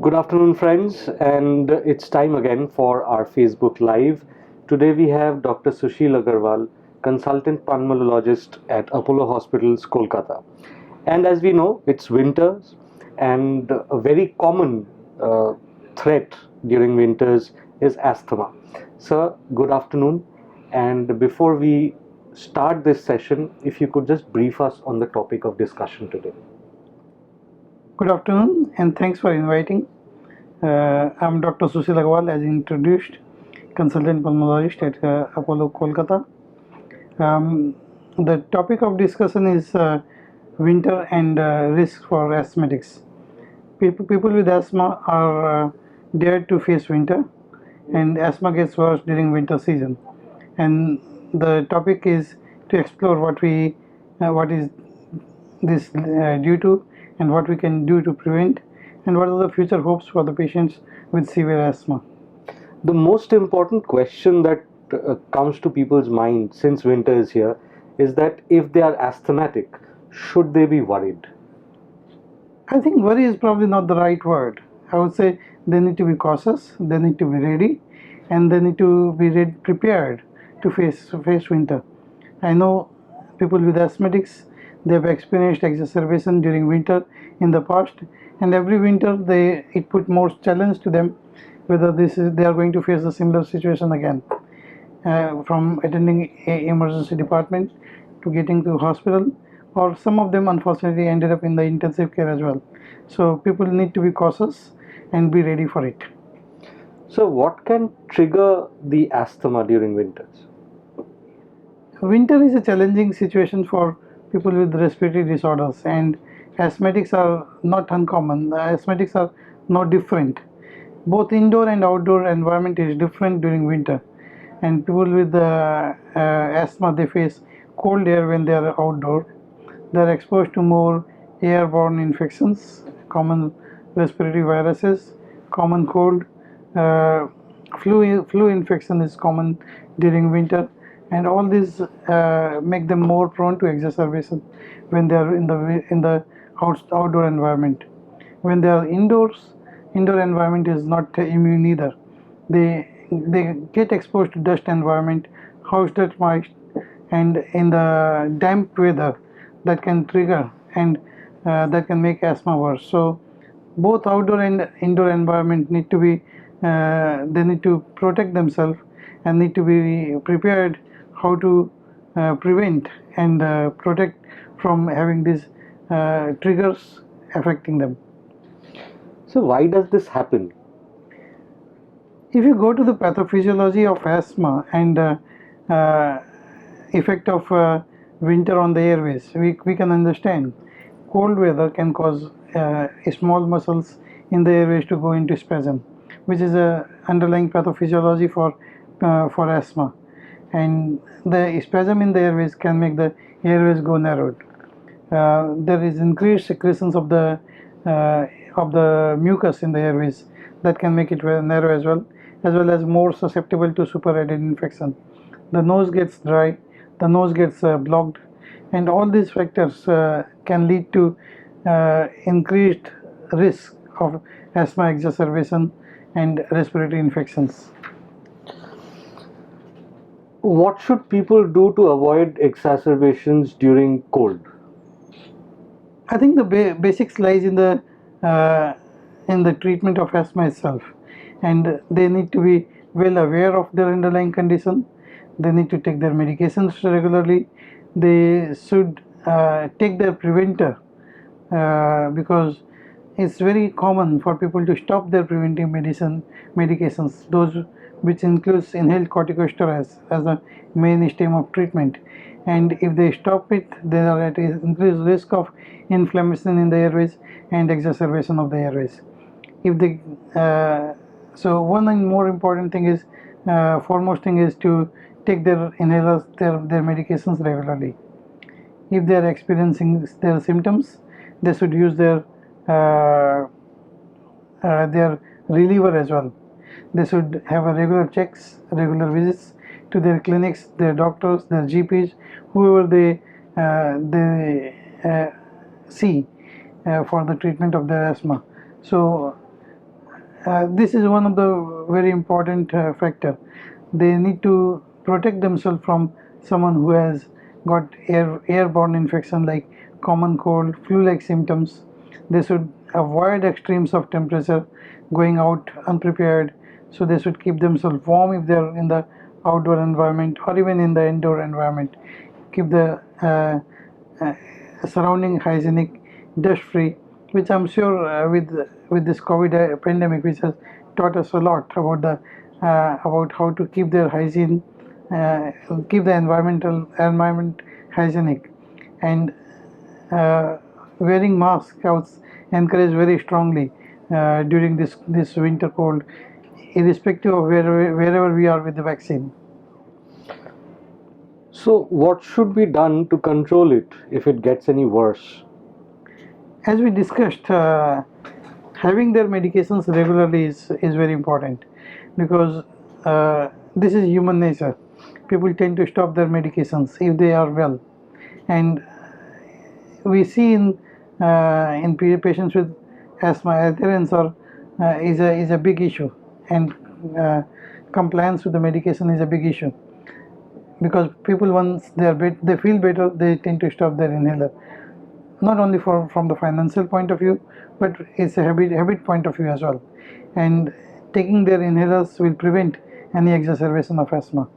Good afternoon, friends, and it's time again for our Facebook Live. Today we have Dr. Sushil Agarwal, consultant pulmonologist at Apollo Hospitals, Kolkata. And as we know, it's winter, and a very common uh, threat during winters is asthma. Sir, good afternoon. And before we start this session, if you could just brief us on the topic of discussion today. Good afternoon and thanks for inviting. I'm Dr. Sushil Agarwal, as introduced, consultant pulmonologist at Apollo Kolkata. The topic of discussion is winter and risk for asthmatics. People with asthma are dared to face winter, and asthma gets worse during winter season. And the topic is to explore what is this due to, and what we can do to prevent, and what are the future hopes for the patients with severe asthma. The most important question that comes to people's mind since winter is here is that if they are asthmatic, should they be worried? I think worry is probably not the right word. I would say they need to be cautious, they need to be ready, and they need to be prepared to face winter. I know people with asthmatics, they have experienced exacerbation during winter in the past, and every winter it put more challenge to them whether they are going to face a similar situation again. From attending a emergency department to getting to hospital, or some of them unfortunately ended up in the intensive care as well. So people need to be cautious and be ready for it. So, what can trigger the asthma during winters? Winter is a challenging situation for people with respiratory disorders, and asthmatics are not uncommon. Asthmatics are not different. Both indoor and outdoor environment is different during winter, and people with asthma, they face cold air when they are outdoor. They are exposed to more airborne infections, common respiratory viruses, common cold, uh, flu infection is common during winter, and all these make them more prone to exacerbation when they are in the outdoor environment. When they are indoors, indoor environment is not immune either. They get exposed to dust environment, house dust moist, and in the damp weather that can trigger, and that can make asthma worse. So both outdoor and indoor environment need to be they need to protect themselves and need to be prepared how to prevent and protect from having these triggers affecting them. So, why does this happen? If you go to the pathophysiology of asthma and uh, effect of winter on the airways, we can understand cold weather can cause small muscles in the airways to go into spasm, which is a underlying pathophysiology for asthma, and the spasm in the airways can make the airways go narrowed. There is increased secretions uh, of the mucus in the airways that can make it narrow as well as more susceptible to superadded infection. The nose gets dry, the nose gets blocked, and all these factors can lead to increased risk of asthma exacerbation and respiratory infections. What should people do to avoid exacerbations during cold? I think the basics lies uh, in the treatment of asthma itself, and they need to be well aware of their underlying condition. They need to take their medications regularly. They should take their preventer because it's very common for people to stop their preventive medications, those which includes inhaled corticosteroids as a mainstay of treatment. And if they stop it, they are at increased risk of inflammation in the airways and exacerbation of the airways. If they so one and more important thing is foremost thing is to take their inhalers, their medications regularly. If they are experiencing their symptoms, they should use their reliever as well. They should have a regular checks, regular visits to their clinics, their doctors, their GPs, whoever they see for the treatment of their asthma. So this is one of the very important factor. They need to protect themselves from someone who has got airborne infection like common cold, flu-like symptoms. They should avoid extremes of temperature, going out unprepared. So they should keep themselves warm if they're in the outdoor environment or even in the indoor environment. Keep the uh, surrounding hygienic, dust free, which I'm sure with this COVID pandemic, which has taught us a lot about how to keep their hygiene, keep the environment hygienic, and uh, wearing masks I was encouraged very strongly during this winter cold, irrespective of wherever we are with the vaccine. So, what should be done to control it if it gets any worse? As we discussed, having their medications regularly is very important, because this is human nature. People tend to stop their medications if they are well, and we see in patients with asthma, adherence or is a big issue, and uh, compliance with the medication is a big issue, because people, once they feel better, they tend to stop their inhaler, not only from the financial point of view, but it's a habit point of view as well. And taking their inhalers will prevent any exacerbation of asthma.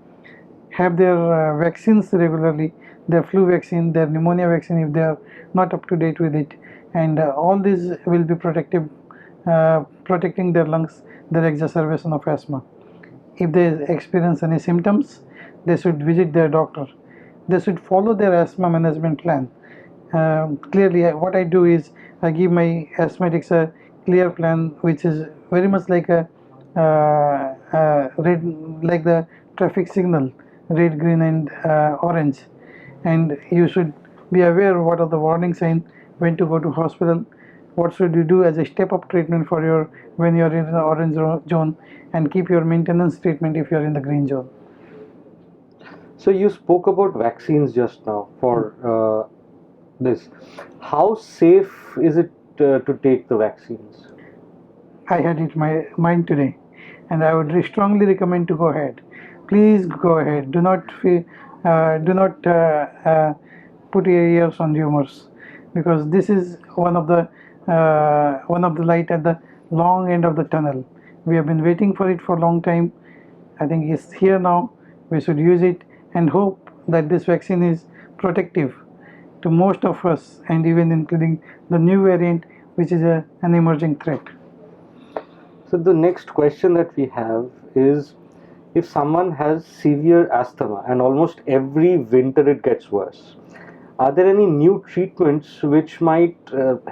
Have their vaccines regularly, their flu vaccine, their pneumonia vaccine if they are not up to date with it, and all these will be protecting their lungs, their exacerbation of asthma. If they experience any symptoms, they should visit their doctor. They should follow their asthma management plan. Clearly, what I do is I give my asthmatics a clear plan, which is very much like a red, like the traffic signal, red, green, and orange. And you should be aware what are the warning signs, when to go to hospital, what should you do as a step-up treatment for your when you are in the orange zone, and keep your maintenance treatment if you are in the green zone. So, you spoke about vaccines just now for this. How safe is it to take the vaccines? I had it my mind today, and I would strongly recommend to go ahead. Please go ahead. Do not put your ears on rumors, because this is one of the light at the long end of the tunnel. We have been waiting for it for a long time. I think it's here now. We should use it and hope that this vaccine is protective to most of us, and even including the new variant, which is an emerging threat. So, the next question that we have is, if someone has severe asthma and almost every winter it gets worse, are there any new treatments which might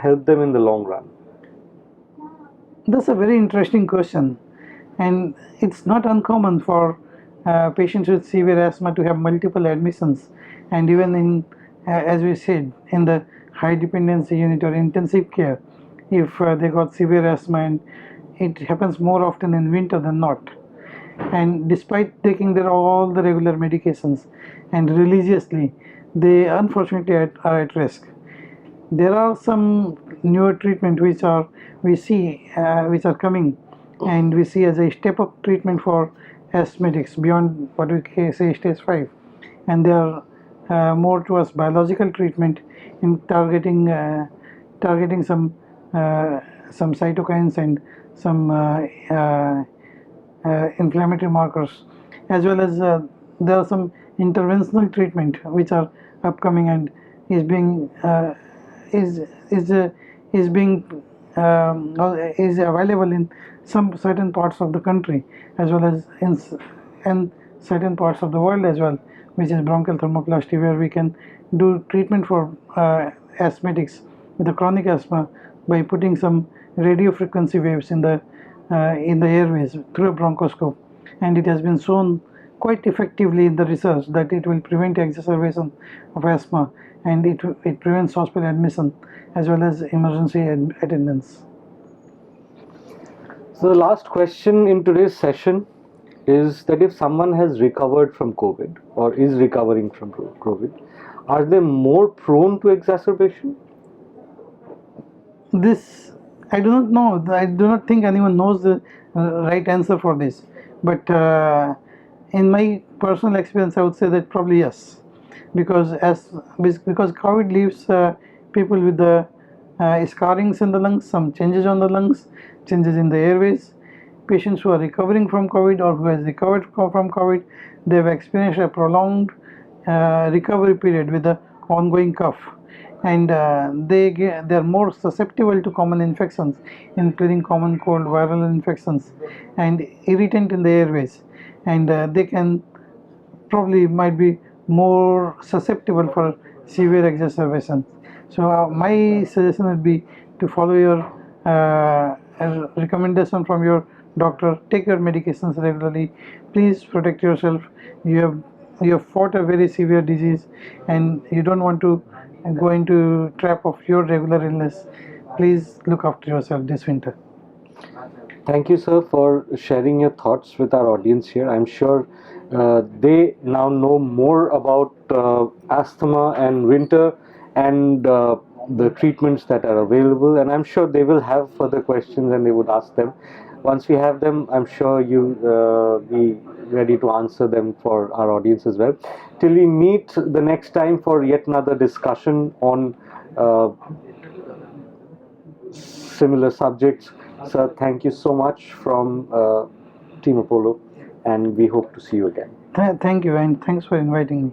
help them in the long run? That's a very interesting question, and it's not uncommon for patients with severe asthma to have multiple admissions, and even as we said, in the high dependency unit or intensive care, if they got severe asthma, and it happens more often in winter than not. And despite taking all the regular medications and religiously, they unfortunately are at risk. There are some newer treatment we see which are coming, and we see as a step up treatment for asthmatics beyond what we say stage 5, and they are more towards biological treatment in targeting some cytokines and some inflammatory markers, as well as there are some interventional treatment which are upcoming and is being is is being is available in some certain parts of the country, as well as in certain parts of the world as well, which is bronchial thermoplasty, where we can do treatment for asthmatics with a chronic asthma by putting some radio frequency waves in the airways through a bronchoscope, and it has been shown quite effectively in the research that it will prevent exacerbation of asthma, and it prevents hospital admission as well as emergency attendance. So, the last question in today's session is that if someone has recovered from COVID or is recovering from COVID, are they more prone to exacerbation? This I do not know. I do not think anyone knows the right answer for this. But in my personal experience, I would say that probably yes, because because COVID leaves people with the scarrings in the lungs, some changes on the lungs, changes in the airways. Patients who are recovering from COVID or who has recovered from COVID, they have experienced a prolonged recovery period with the ongoing cough, and they are more susceptible to common infections, including common cold, viral infections, and irritant in the airways, and they can probably might be more susceptible for severe exacerbations. So my suggestion would be to follow your recommendation from your doctor. Take your medications regularly. Please protect yourself. You have fought a very severe disease, and you don't want to go into trap of your regular illness. Please look after yourself this winter. Thank you, sir, for sharing your thoughts with our audience here. I'm sure they now know more about asthma and winter and the treatments that are available, and I'm sure they will have further questions and they would ask them. Once we have them, I'm sure you be ready to answer them for our audience as well. Till we meet the next time for yet another discussion on similar subjects. Sir, thank you so much from Team Apollo, and we hope to see you again. Thank you, and thanks for inviting me.